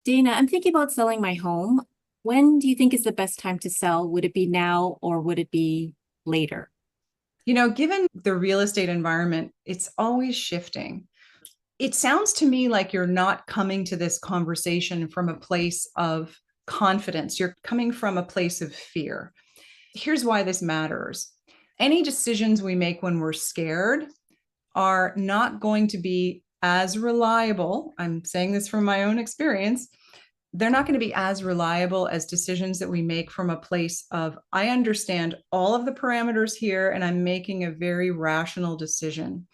Dana, I'm thinking about selling my home. When do you think is the best time to sell? Would it be now or would it be later? Given the real estate environment, it's always shifting. It sounds to me like you're not coming to this conversation from a place of confidence. You're coming from a place of fear. Here's why this matters. Any decisions we make when we're scared are not going to be as reliable. I'm saying this from my own experience. They're not going to be as reliable as decisions that we make from a place of, I understand all of the parameters here and I'm making a very rational decision.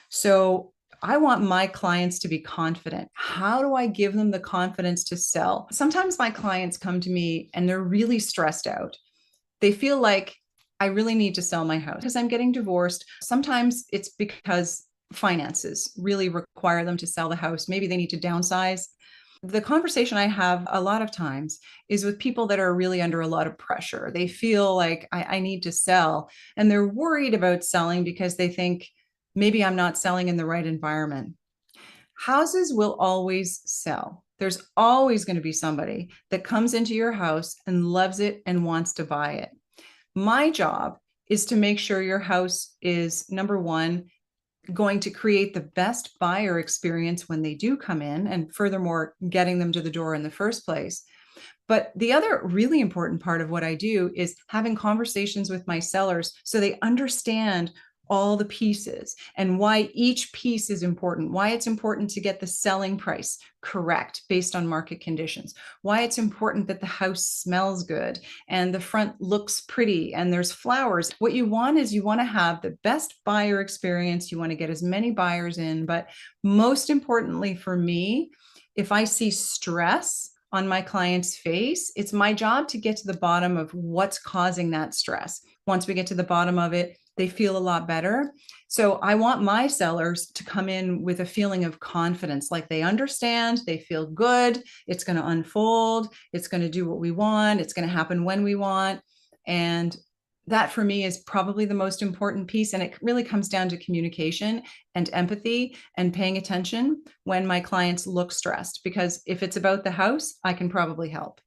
So I want my clients to be confident. How do I give them the confidence to sell? Sometimes my clients come to me and they're really stressed out. They feel like I really need to sell my house because I'm getting divorced. Sometimes it's because finances really require them to sell the house. Maybe they need to downsize. The conversation I have a lot of times is with people that are really under a lot of pressure. They feel like I need to sell and they're worried about selling because they think maybe I'm not selling in the right environment. Houses will always sell. There's always going to be somebody that comes into your house and loves it and wants to buy it. My job is to make sure your house is, number one, going to create the best buyer experience when they do come in, and furthermore, getting them to the door in the first place. But the other really important part of what I do is having conversations with my sellers so they understand all the pieces and why each piece is important, why it's important to get the selling price correct based on market conditions, why it's important that the house smells good and the front looks pretty and there's flowers. What you want is you want to have the best buyer experience. You want to get as many buyers in. But most importantly for me, if I see stress on my client's face, it's my job to get to the bottom of what's causing that stress. Once we get to the bottom of it, they feel a lot better. So I want my sellers to come in with a feeling of confidence, like they understand, they feel good, it's going to unfold, it's going to do what we want, it's going to happen when we want. And that for me is probably the most important piece. And it really comes down to communication and empathy and paying attention when my clients look stressed, because if it's about the house, I can probably help.